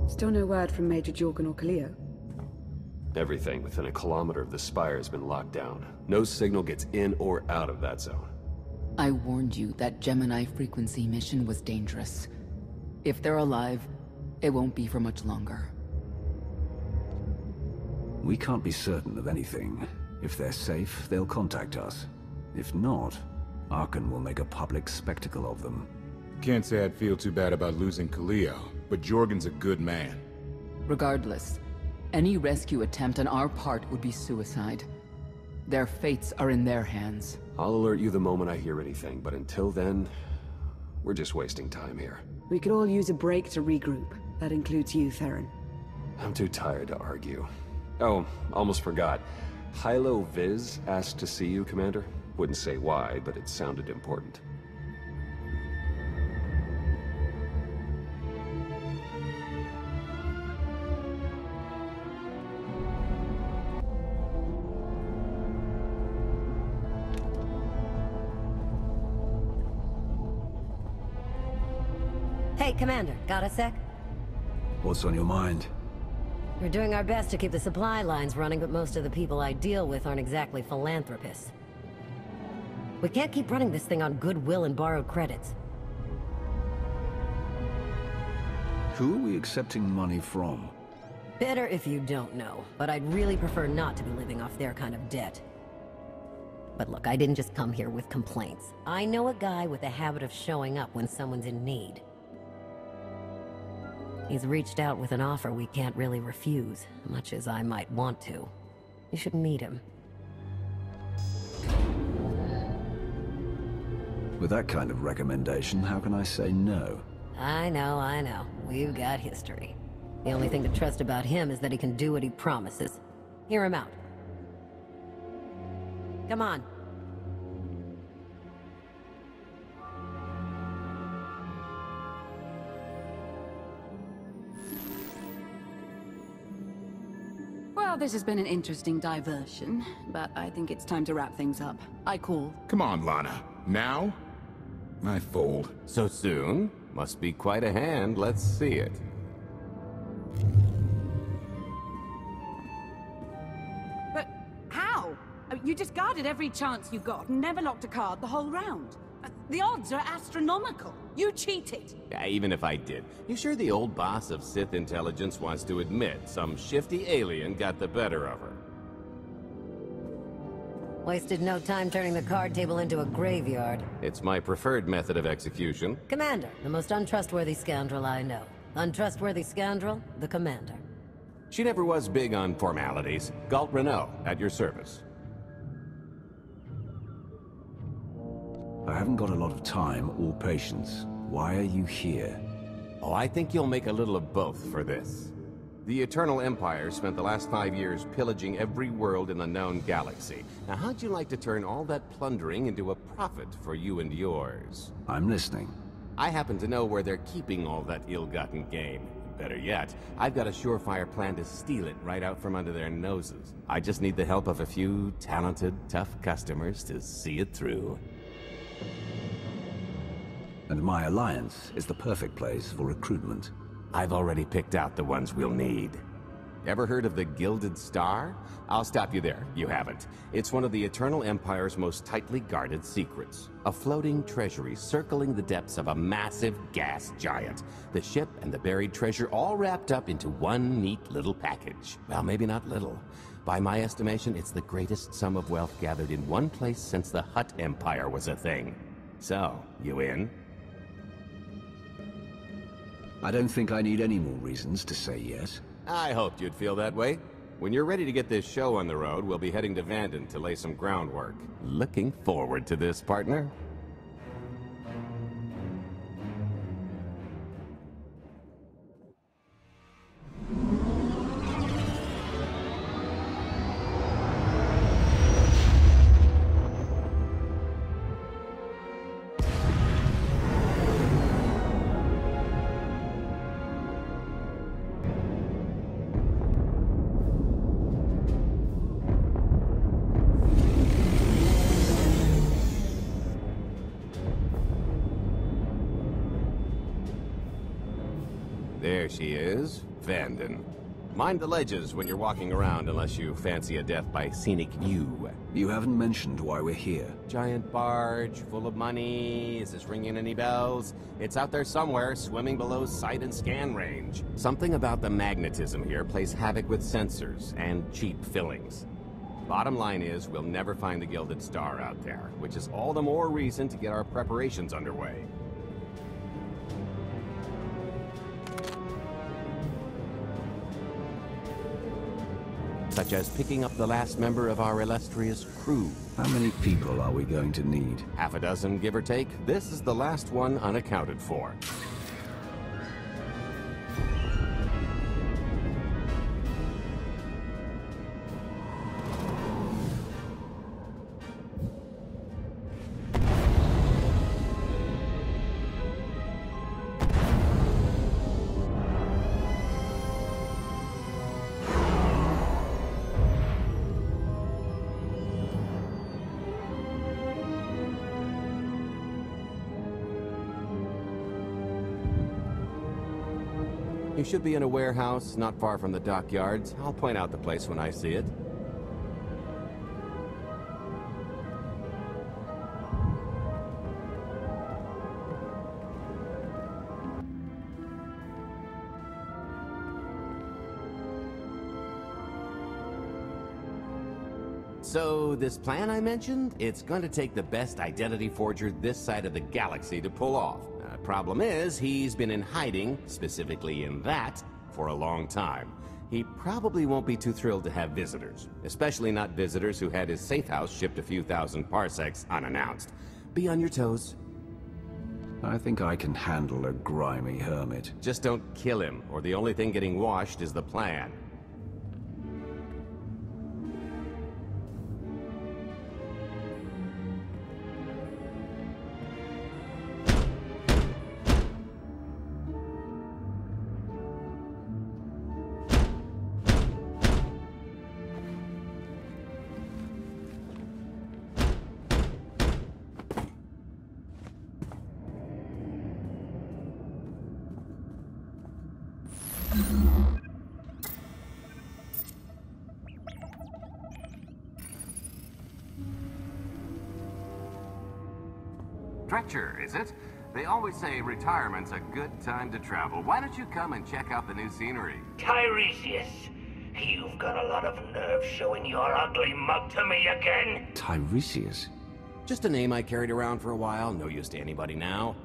Still no word from Major Jorgen or Kaleo? Everything within a kilometer of the spire has been locked down. No signal gets in or out of that zone. I warned you that Gemini frequency mission was dangerous. If they're alive, it won't be for much longer. We can't be certain of anything. If they're safe, they'll contact us. If not, Archon will make a public spectacle of them. Can't say I'd feel too bad about losing Kaleo, but Jorgen's a good man. Regardless, any rescue attempt on our part would be suicide. Their fates are in their hands. I'll alert you the moment I hear anything, but until then, we're just wasting time here. We could all use a break to regroup. That includes you, Theron. I'm too tired to argue. Oh, almost forgot. Hylo Viz asked to see you, Commander. Wouldn't say why, but it sounded important. Hey, Commander, got a sec? What's on your mind? We're doing our best to keep the supply lines running, but most of the people I deal with aren't exactly philanthropists. We can't keep running this thing on goodwill and borrowed credits. Who are we accepting money from? Better if you don't know, but I'd really prefer not to be living off their kind of debt. But look, I didn't just come here with complaints. I know a guy with a habit of showing up when someone's in need. He's reached out with an offer we can't really refuse, much as I might want to. You should meet him. With that kind of recommendation, how can I say no? I know. We've got history. The only thing to trust about him is that he can do what he promises. Hear him out. Come on. Well, this has been an interesting diversion, but I think it's time to wrap things up. I call. Come on, Lana. Now? I fold. So soon? Must be quite a hand. Let's see it. But how? You discarded every chance you got and never locked a card the whole round. The odds are astronomical. You cheated. Yeah, even if I did. You sure the old boss of Sith intelligence wants to admit some shifty alien got the better of her? Wasted no time turning the card table into a graveyard. It's my preferred method of execution. Commander, the most untrustworthy scoundrel I know. Untrustworthy scoundrel, the Commander. She never was big on formalities. Galt Renault, at your service. I haven't got a lot of time or patience. Why are you here? Oh, I think you'll make a little of both for this. The Eternal Empire spent the last 5 years pillaging every world in the known galaxy. Now, how'd you like to turn all that plundering into a profit for you and yours? I'm listening. I happen to know where they're keeping all that ill-gotten gain. Better yet, I've got a surefire plan to steal it right out from under their noses. I just need the help of a few talented, tough customers to see it through. And my alliance is the perfect place for recruitment. I've already picked out the ones we'll need. Ever heard of the Gilded Star? I'll stop you there. You haven't. It's one of the Eternal Empire's most tightly guarded secrets. A floating treasury circling the depths of a massive gas giant. The ship and the buried treasure all wrapped up into one neat little package. Well, maybe not little. By my estimation, it's the greatest sum of wealth gathered in one place since the Hutt Empire was a thing. So, you in? I don't think I need any more reasons to say yes. I hoped you'd feel that way. When you're ready to get this show on the road, we'll be heading to Vanden to lay some groundwork. Looking forward to this, partner. there she is, Vanden. Mind the ledges when you're walking around unless you fancy a death by scenic view. You haven't mentioned why we're here. Giant barge, full of money. Is this ringing any bells? It's out there somewhere, swimming below sight and scan range. Something about the magnetism here plays havoc with sensors and cheap fillings. Bottom line is, we'll never find the Gilded Star out there, which is all the more reason to get our preparations underway. Such as picking up the last member of our illustrious crew. How many people are we going to need? Half a dozen, give or take. This is the last one unaccounted for. You should be in a warehouse, not far from the dockyards. I'll point out the place when I see it. So, this plan I mentioned, it's going to take the best identity forger this side of the galaxy to pull off. Problem is, he's been in hiding, specifically in that, for a long time. He probably won't be too thrilled to have visitors, especially not visitors who had his safe house shipped a few thousand parsecs unannounced. Be on your toes. I think I can handle a grimy hermit. Just don't kill him, or the only thing getting washed is the plan. Dretcher, is it? They always say retirement's a good time to travel. Why don't you come and check out the new scenery? Tiresias, you've got a lot of nerve showing your ugly mug to me again. Tiresias? Just a name I carried around for a while, no use to anybody now.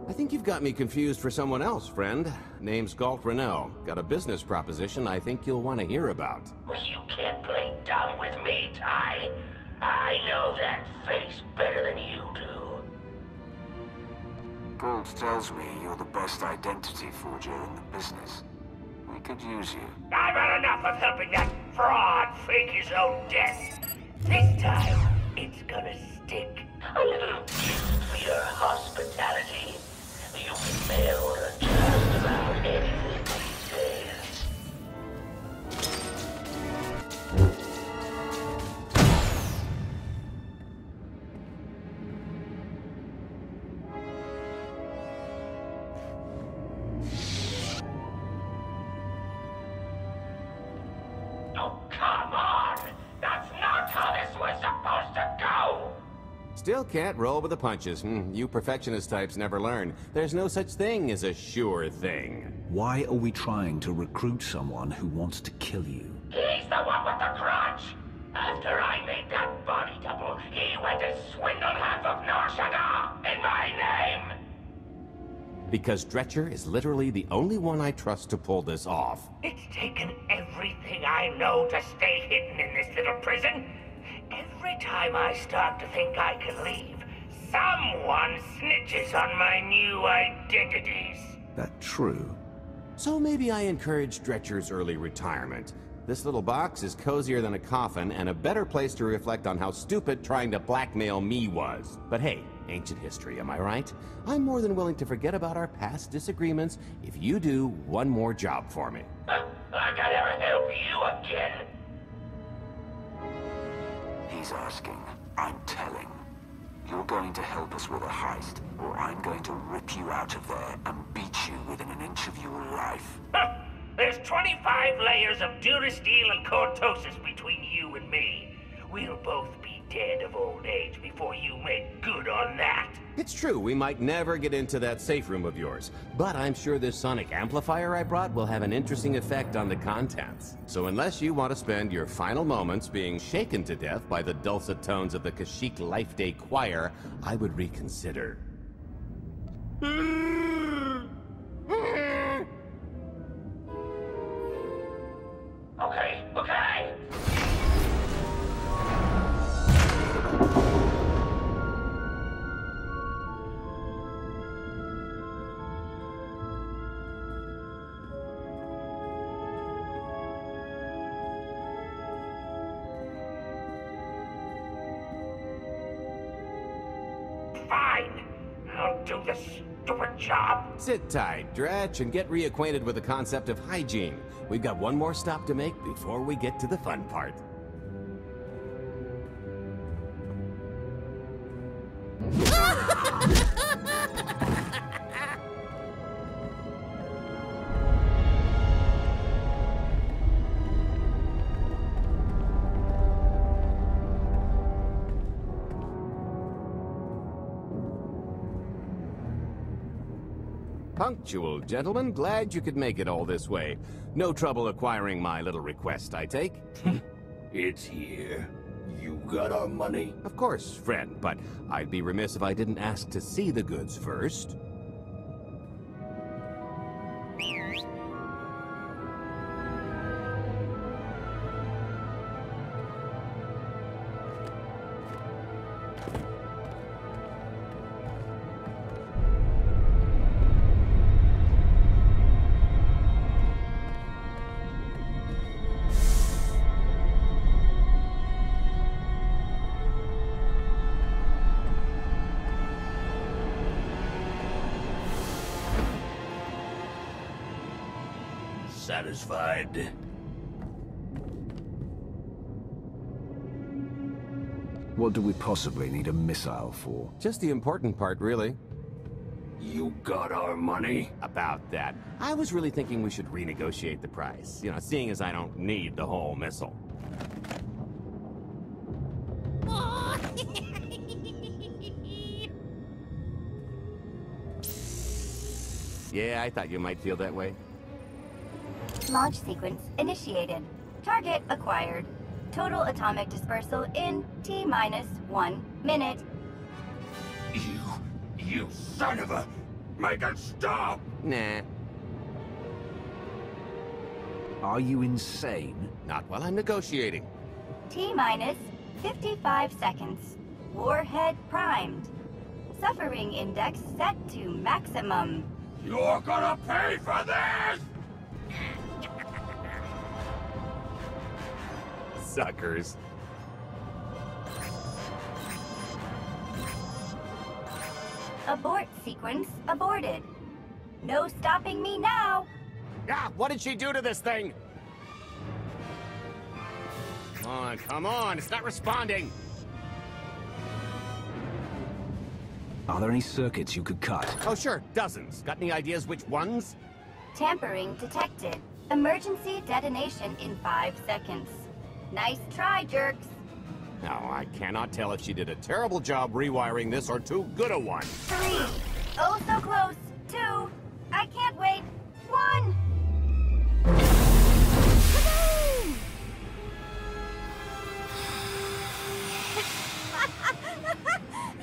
I think you've got me confused for someone else, friend. Name's Galt Renell. Got a business proposition I think you'll want to hear about. You can't play dumb with me, Ty. I know that face better than you do. Galt tells me you're the best identity forger in the business. We could use you. I've had enough of helping that fraud fake his own death. This time, it's gonna stick. A little gift for your hospitality. You can mail order just about anything these days. Oh, come on! That's not how this was supposed to go! Still can't roll with the punches. You perfectionist types never learn. There's no such thing as a sure thing. Why are we trying to recruit someone who wants to kill you? He's the one with the grudge! After I made that body double, he went and swindled half of Nar Shaddaa in my name! Because Dretcher is literally the only one I trust to pull this off. It's taken everything I know to stay hidden in this little prison. Every time I start to think I can leave, someone snitches on my new identities. That true? So maybe I encourage Dretcher's early retirement. This little box is cozier than a coffin and a better place to reflect on how stupid trying to blackmail me was. But hey, ancient history, am I right? I'm more than willing to forget about our past disagreements if you do one more job for me. I gotta ever help you again. He's asking. I'm telling. You're going to help us with a heist, or I'm going to rip you out of there and beat you within an inch of your life. There's 25 layers of durasteel and cortosis between you and me. We'll both be dead of old age before you make good on that. It's true, we might never get into that safe room of yours, but I'm sure this sonic amplifier I brought will have an interesting effect on the contents. So unless you want to spend your final moments being shaken to death by the dulcet tones of the Kashyyyk Life Day Choir, I would reconsider. Okay, okay. Fine. I'll do this stupid job. Sit tight, Dretch, and get reacquainted with the concept of hygiene. We've got one more stop to make before we get to the fun part. Punctual, gentlemen. Glad you could make it all this way. No trouble acquiring my little request, I take? It's here. You got our money? Of course, friend, but I'd be remiss if I didn't ask to see the goods first. Satisfied? What do we possibly need a missile for? Just the important part, really. You got our money? About that. I was really thinking we should renegotiate the price. You know, seeing as I don't need the whole missile. Yeah, I thought you might feel that way. Launch sequence initiated. Target acquired. Total atomic dispersal in T-minus 1 minute. You son of a... Make it stop! Nah. Are you insane? Not while I'm negotiating. T-minus 55 seconds. Warhead primed. Suffering index set to maximum. You're gonna pay for this! Suckers. Abort sequence aborted. No stopping me now. Ah, what did she do to this thing? Come on, it's not responding. Are there any circuits you could cut? Oh, sure, dozens. Got any ideas which ones? Tampering detected. Emergency detonation in 5 seconds. Nice try, jerks. Now, I cannot tell if she did a terrible job rewiring this or too good a one. 3. Oh, so close. 2. I can't wait. 1.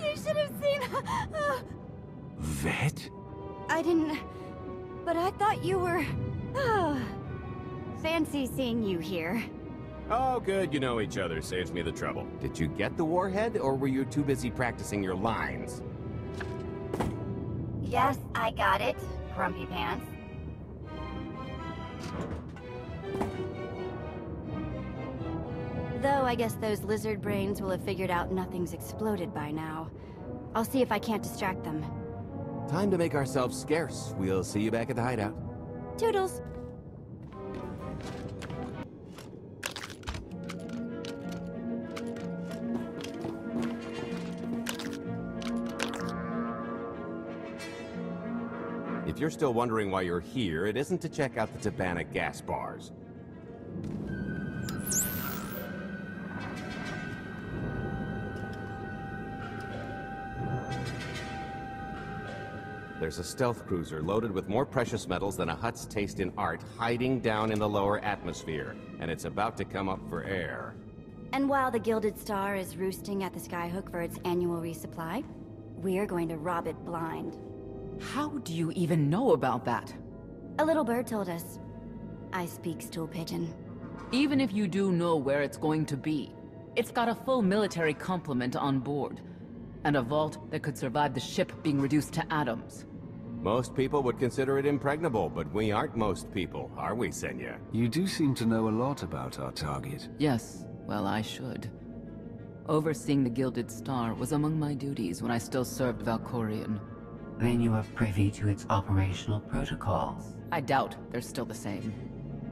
You should have seen... Vet? I didn't... But I thought you were... Fancy seeing you here. Oh, good, you know each other. Saves me the trouble. Did you get the warhead, or were you too busy practicing your lines? Yes, I got it, Grumpy Pants. Though I guess those lizard brains will have figured out nothing's exploded by now. I'll see if I can't distract them. Time to make ourselves scarce. We'll see you back at the hideout. Toodles! if you're still wondering why you're here, it isn't to check out the Tabana gas bars. There's a stealth cruiser loaded with more precious metals than a Hutt's taste in art hiding down in the lower atmosphere, and it's about to come up for air. And while the Gilded Star is roosting at the Skyhook for its annual resupply, we're going to rob it blind. How do you even know about that? A little bird told us. I speak stool pigeon. Even if you do know where it's going to be, it's got a full military complement on board, and a vault that could survive the ship being reduced to atoms. Most people would consider it impregnable, but we aren't most people, are we, Senya? You do seem to know a lot about our target. Yes, well, I should. Overseeing the Gilded Star was among my duties when I still served Valkorion. Then you are privy to its operational protocols. I doubt they're still the same.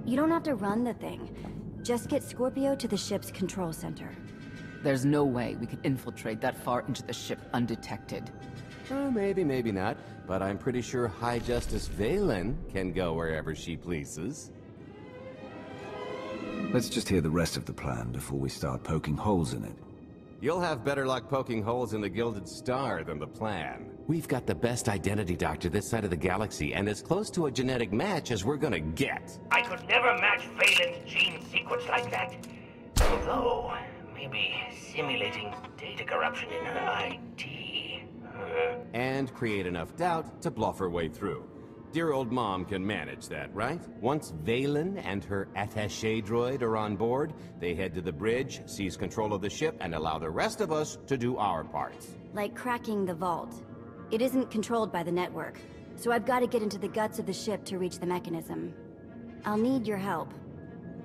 You don't have to run the thing. Just get Scorpio to the ship's control center. There's no way we could infiltrate that far into the ship undetected. Maybe, maybe not, but I'm pretty sure High Justice Valen can go wherever she pleases. Let's just hear the rest of the plan before we start poking holes in it. You'll have better luck poking holes in the Gilded Star than the plan. We've got the best identity doctor this side of the galaxy, and as close to a genetic match as we're gonna get. I could never match Valen's gene sequence like that. Although, maybe simulating data corruption in her IT. And create enough doubt to bluff her way through. Dear old mom can manage that, right? Once Valen and her attaché droid are on board, they head to the bridge, seize control of the ship, and allow the rest of us to do our parts. Like cracking the vault. It isn't controlled by the network, so I've got to get into the guts of the ship to reach the mechanism. I'll need your help.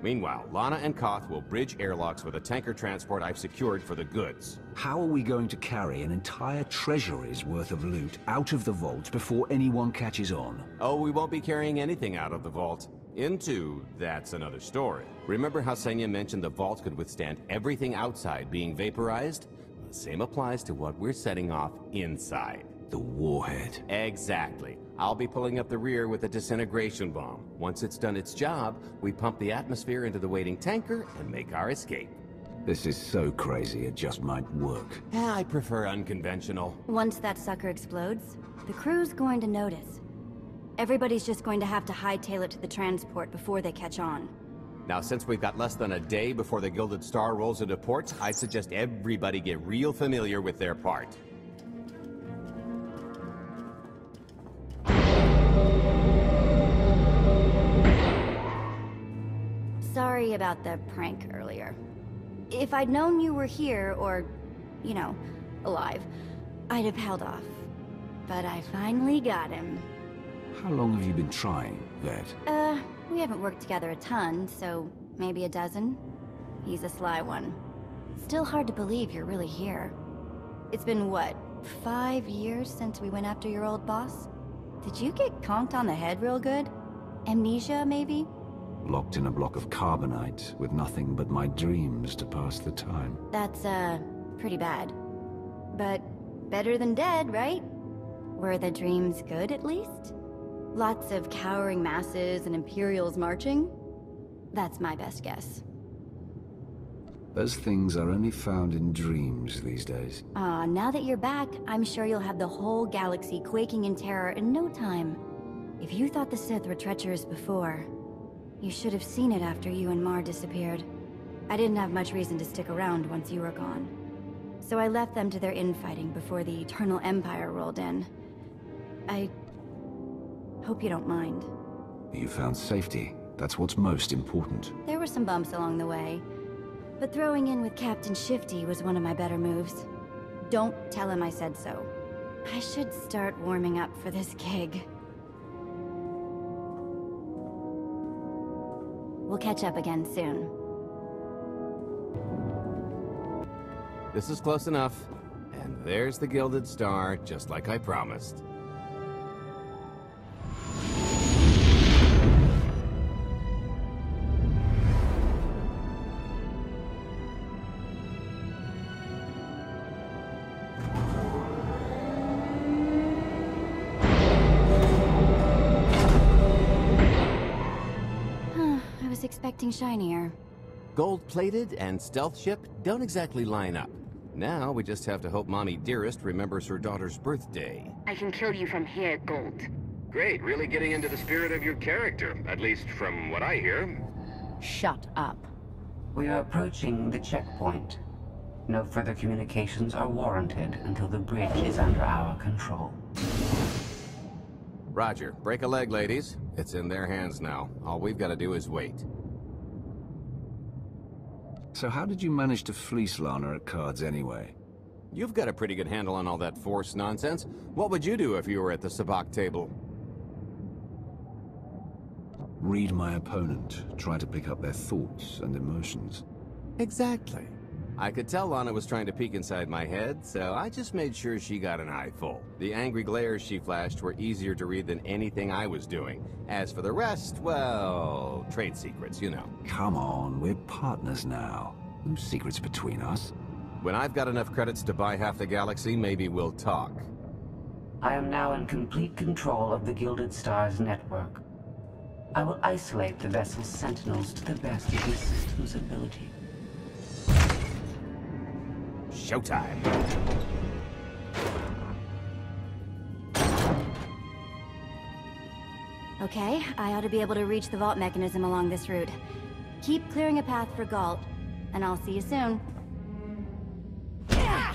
Meanwhile, Lana and Koth will bridge airlocks with a tanker transport I've secured for the goods. How are we going to carry an entire treasury's worth of loot out of the vault before anyone catches on? Oh, we won't be carrying anything out of the vault. Into, that's another story. Remember how Senya mentioned the vault could withstand everything outside being vaporized? The same applies to what we're setting off inside. The warhead. Exactly. I'll be pulling up the rear with a disintegration bomb. Once it's done its job, we pump the atmosphere into the waiting tanker and make our escape. This is so crazy it just might work. I prefer unconventional. Once that sucker explodes, the crew's going to notice. Everybody's just going to have to hightail it to the transport before they catch on. Now, since we've got less than a day before the Gilded Star rolls into port, I suggest everybody get real familiar with their part. Sorry about the prank earlier. If I'd known you were here, or, you know, alive, I'd have held off. But I finally got him. How long have you been trying, Vet? We haven't worked together a ton, so maybe a dozen. He's a sly one. Still hard to believe you're really here. It's been, what, 5 years since we went after your old boss? Did you get conked on the head real good? Amnesia, maybe? Locked in a block of carbonite with nothing but my dreams to pass the time. That's, pretty bad. But better than dead, right? Were the dreams good, at least? Lots of cowering masses and Imperials marching? That's my best guess. Those things are only found in dreams these days. Now that you're back, I'm sure you'll have the whole galaxy quaking in terror in no time. If you thought the Sith were treacherous before, you should have seen it after you and Mar disappeared. I didn't have much reason to stick around once you were gone. So I left them to their infighting before the Eternal Empire rolled in. I hope you don't mind. You found safety. That's what's most important. There were some bumps along the way, but throwing in with Captain Shifty was one of my better moves. Don't tell him I said so. I should start warming up for this gig. We'll catch up again soon. This is close enough. And there's the Gilded Star, just like I promised. was expecting shinier. Gold-plated and stealth ship don't exactly line up. Now we just have to hope Mommy Dearest remembers her daughter's birthday. I can kill you from here, Gold. Great, really getting into the spirit of your character, at least from what I hear. Shut up. We are approaching the checkpoint. No further communications are warranted until the bridge is under our control. Roger. Break a leg, ladies. It's in their hands now. All we've got to do is wait. So how did you manage to fleece Lana at cards anyway? You've got a pretty good handle on all that Force nonsense. What would you do if you were at the sabacc table? Read my opponent. Try to pick up their thoughts and emotions. Exactly. I could tell Lana was trying to peek inside my head, so I just made sure she got an eyeful. The angry glares she flashed were easier to read than anything I was doing. As for the rest, well, trade secrets, you know. Come on, we're partners now. No secrets between us. When I've got enough credits to buy half the galaxy, maybe we'll talk. I am now in complete control of the Gilded Stars network. I will isolate the vessel's sentinels to the best of the system's ability. Showtime! Okay, I ought to be able to reach the vault mechanism along this route. Keep clearing a path for Galt, and I'll see you soon. I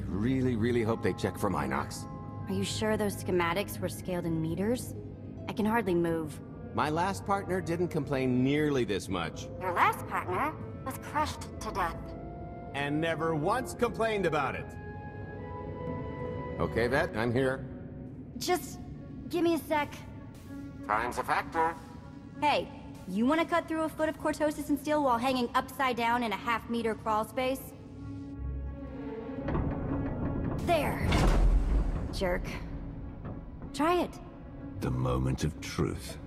really hope they check for Minox. Are you sure those schematics were scaled in meters? I can hardly move. My last partner didn't complain nearly this much. Your last partner was crushed to death. And never once complained about it. Okay, Vet, I'm here. Just give me a sec. Time's a factor. Hey, you want to cut through a foot of cortosis and steel while hanging upside down in a half-meter crawl space? There. Jerk. Try it. The moment of truth.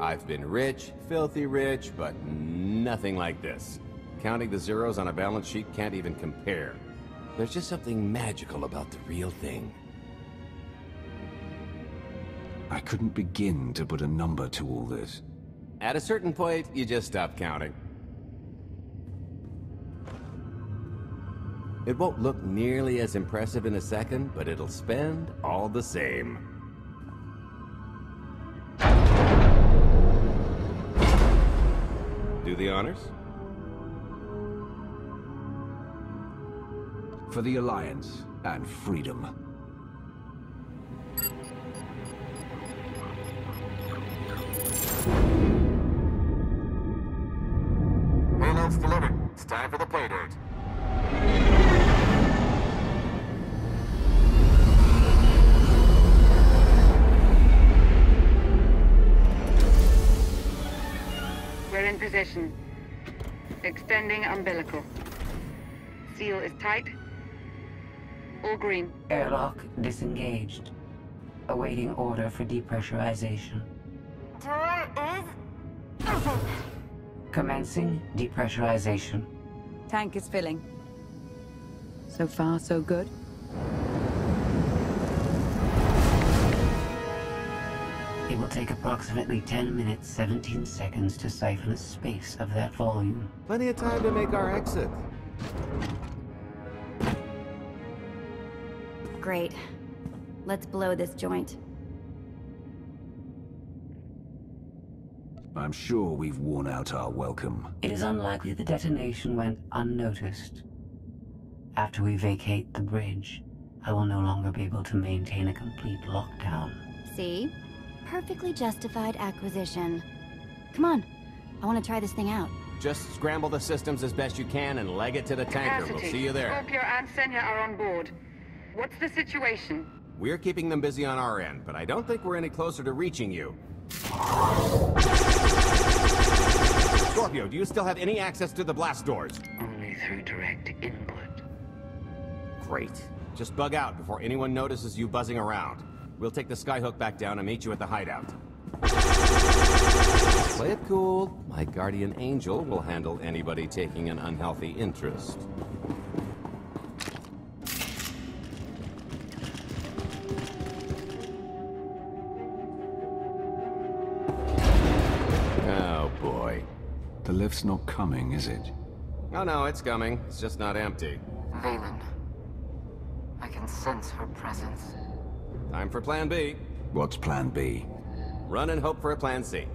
I've been rich, filthy rich, but nothing like this. Counting the zeros on a balance sheet can't even compare. There's just something magical about the real thing. I couldn't begin to put a number to all this. At a certain point, you just stop counting. It won't look nearly as impressive in a second, but it'll spend all the same. Do the honors? For the Alliance and freedom. Payload's delivered. It's time for the playdate. We're in position. Extending umbilical. Seal is tight. All green. Airlock disengaged. Awaiting order for depressurization. Door is open. Commencing depressurization. Tank is filling. So far, so good. It will take approximately 10 minutes, 17 seconds to siphon a space of that volume. Plenty of time to make our exit. Great. Let's blow this joint. I'm sure we've worn out our welcome. It is unlikely the detonation went unnoticed. After we vacate the bridge, I will no longer be able to maintain a complete lockdown. See? Perfectly justified acquisition. Come on. I want to try this thing out. Just scramble the systems as best you can and leg it to the tanker. We'll see you there. Scorpio and Senya are on board. What's the situation? We're keeping them busy on our end, but I don't think we're any closer to reaching you. Scorpio, do you still have any access to the blast doors? Only through direct input. Great. Just bug out before anyone notices you buzzing around. We'll take the skyhook back down and meet you at the hideout. Play it cool. My guardian angel will handle anybody taking an unhealthy interest. Oh boy. The lift's not coming, is it? Oh no, it's coming. It's just not empty. Valen. I can sense her presence. Time for Plan B. What's Plan B? Run and hope for a Plan C.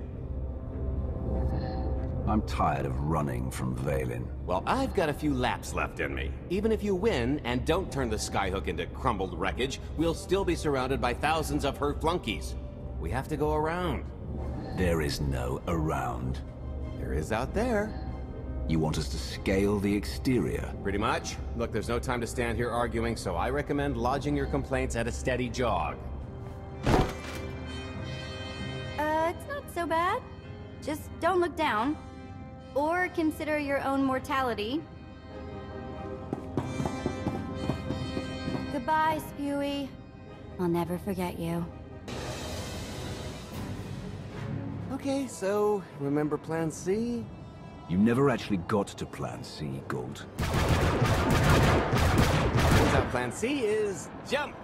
I'm tired of running from Valen. Well, I've got a few laps left in me. Even if you win and don't turn the skyhook into crumbled wreckage, we'll still be surrounded by thousands of her flunkies. We have to go around. There is no around. There is out there. You want us to scale the exterior? Pretty much. Look, there's no time to stand here arguing, so I recommend lodging your complaints at a steady jog. It's not so bad. Just don't look down. Or consider your own mortality. Goodbye, Spewy. I'll never forget you. Okay, so remember Plan C? You never actually got to Plan C, Gould. Turns out Plan C is jump!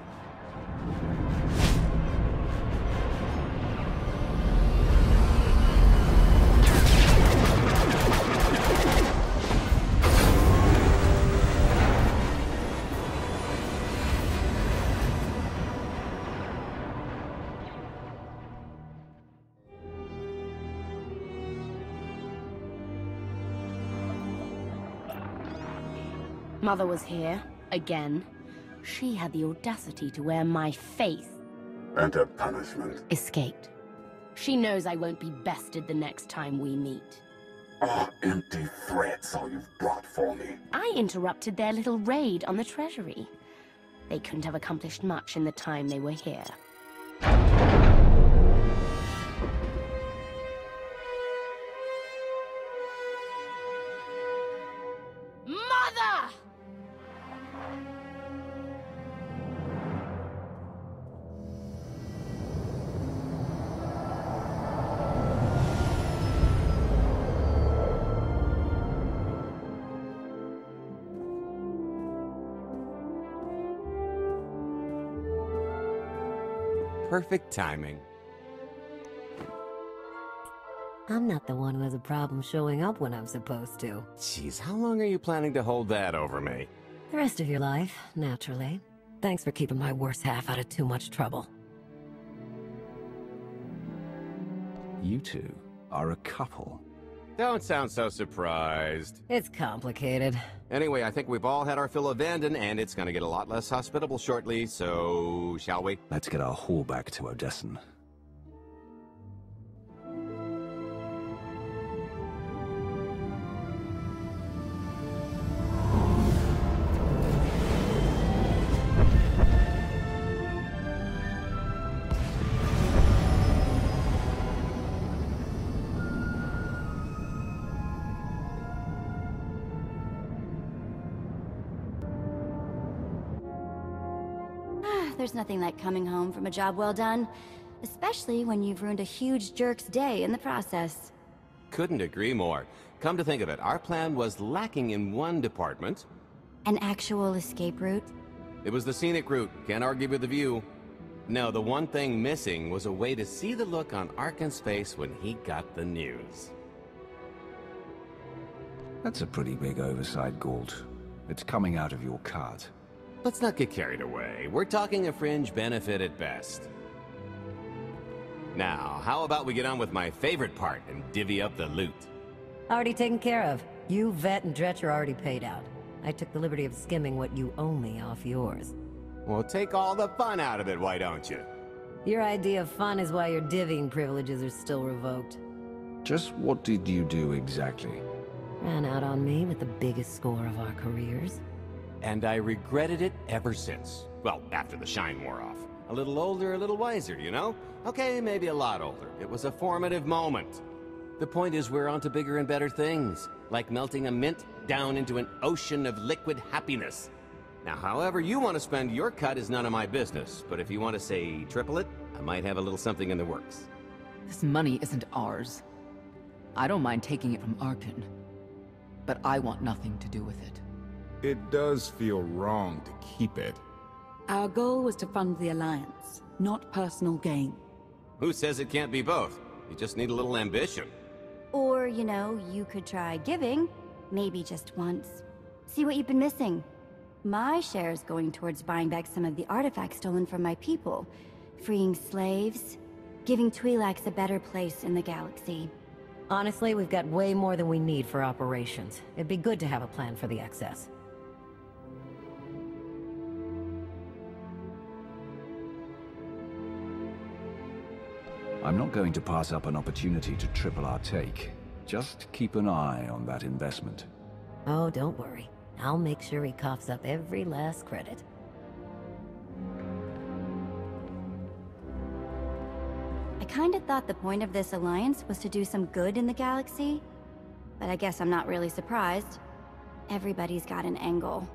Mother was here, again. She had the audacity to wear my face. And a punishment. Escaped. She knows I won't be bested the next time we meet. Ah, empty threats all you've brought for me. I interrupted their little raid on the treasury. They couldn't have accomplished much in the time they were here. Mother! Perfect timing. I'm not the one who has a problem showing up when I'm supposed to. Jeez, how long are you planning to hold that over me? The rest of your life, naturally. Thanks for keeping my worse half out of too much trouble. You two are a couple. Don't sound so surprised. It's complicated. Anyway, I think we've all had our fill of Vanden, and it's gonna get a lot less hospitable shortly, so shall we? Let's get our haul back to Odessen. There's nothing like coming home from a job well done, especially when you've ruined a huge jerk's day in the process. Couldn't agree more. Come to think of it, our plan was lacking in one department. An actual escape route? It was the scenic route, can't argue with the view. No, the one thing missing was a way to see the look on Arkan's face when he got the news. That's a pretty big oversight, Gould. It's coming out of your cut. Let's not get carried away. We're talking a fringe benefit at best. Now, how about we get on with my favorite part and divvy up the loot? Already taken care of. You, Vet, and Dretch are already paid out. I took the liberty of skimming what you owe me off yours. Well, take all the fun out of it, why don't you? Your idea of fun is why your divvying privileges are still revoked. Just what did you do exactly? Ran out on me with the biggest score of our careers. And I regretted it ever since. Well, after the shine wore off. A little older, a little wiser, you know? Okay, maybe a lot older. It was a formative moment. The point is we're on to bigger and better things. Like melting a mint down into an ocean of liquid happiness. Now, however you want to spend your cut is none of my business. But if you want to say triple it, I might have a little something in the works. This money isn't ours. I don't mind taking it from Arkan, but I want nothing to do with it. It does feel wrong to keep it. Our goal was to fund the Alliance, not personal gain. Who says it can't be both? You just need a little ambition. Or, you know, you could try giving. Maybe just once. See what you've been missing. My share's going towards buying back some of the artifacts stolen from my people. Freeing slaves. Giving Twi'leks a better place in the galaxy. Honestly, we've got way more than we need for operations. It'd be good to have a plan for the excess. I'm not going to pass up an opportunity to triple our take. Just keep an eye on that investment. Oh, don't worry. I'll make sure he coughs up every last credit. I kinda thought the point of this alliance was to do some good in the galaxy. But I guess I'm not really surprised. Everybody's got an angle.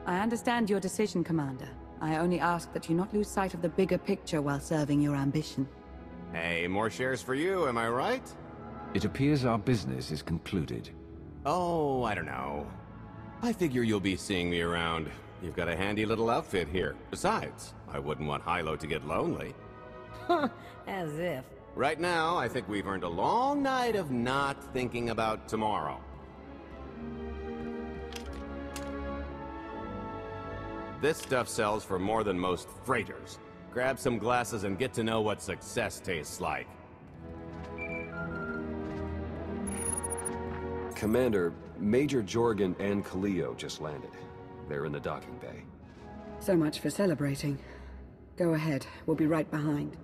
I understand your decision, Commander. I only ask that you not lose sight of the bigger picture while serving your ambition. Hey, more shares for you, am I right? It appears our business is concluded. Oh, I don't know. I figure you'll be seeing me around. You've got a handy little outfit here. Besides, I wouldn't want Hilo to get lonely. Huh, as if. Right now, I think we've earned a long night of not thinking about tomorrow. This stuff sells for more than most freighters. Grab some glasses and get to know what success tastes like. Commander, Major Jorgen and Kaleo just landed. They're in the docking bay. So much for celebrating. Go ahead, we'll be right behind.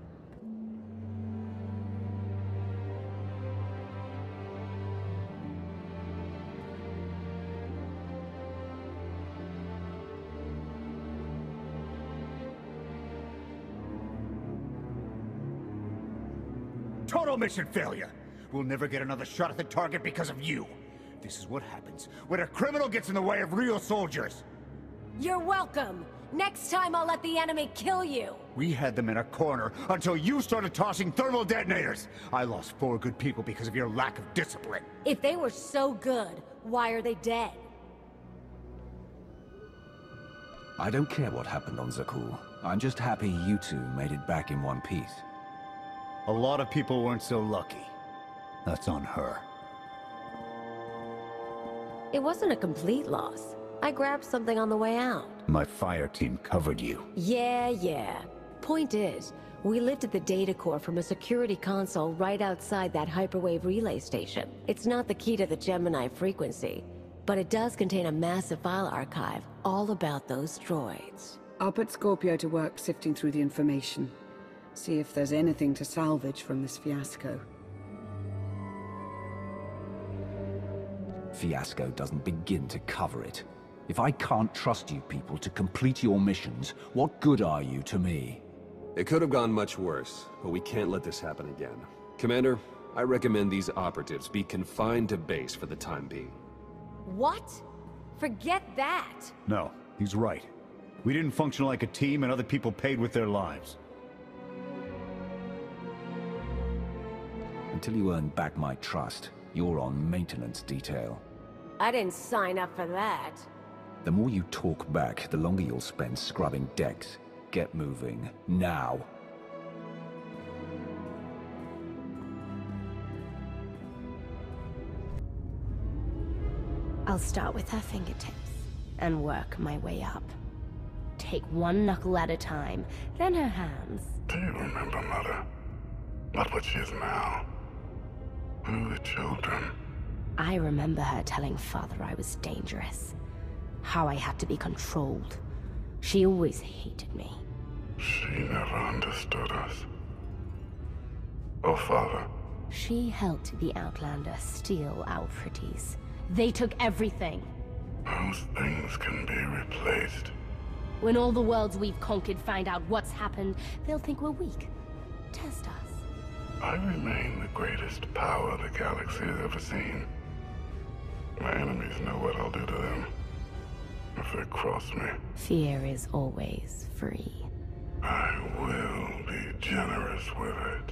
Total mission failure! We'll never get another shot at the target because of you. This is what happens when a criminal gets in the way of real soldiers. You're welcome. Next time I'll let the enemy kill you. We had them in a corner until you started tossing thermal detonators. I lost 4 good people because of your lack of discipline. If they were so good, why are they dead? I don't care what happened on Zakul. I'm just happy you two made it back in one piece. A lot of people weren't so lucky. That's on her. It wasn't a complete loss. I grabbed something on the way out. My fire team covered you. Yeah. Point is, we lifted the data core from a security console right outside that hyperwave relay station. It's not the key to the Gemini frequency, but it does contain a massive file archive all about those droids. I'll put Scorpio to work sifting through the information. See if there's anything to salvage from this fiasco. Fiasco doesn't begin to cover it. If I can't trust you people to complete your missions, what good are you to me? It could have gone much worse, but we can't let this happen again. Commander, I recommend these operatives be confined to base for the time being. What? Forget that! No, he's right. We didn't function like a team and other people paid with their lives. Until you earn back my trust, you're on maintenance detail. I didn't sign up for that. The more you talk back, the longer you'll spend scrubbing decks. Get moving, now. I'll start with her fingertips and work my way up. Take one knuckle at a time, then her hands. Do you remember, Mother? Not what she is now. We were children. I remember her telling Father I was dangerous. How I had to be controlled. She always hated me. She never understood us. Oh, Father. She helped the Outlander steal our pretties. They took everything. Those things can be replaced. When all the worlds we've conquered find out what's happened, they'll think we're weak. Test us. I remain the greatest power the galaxy has ever seen. My enemies know what I'll do to them if they cross me. Fear is always free. I will be generous with it.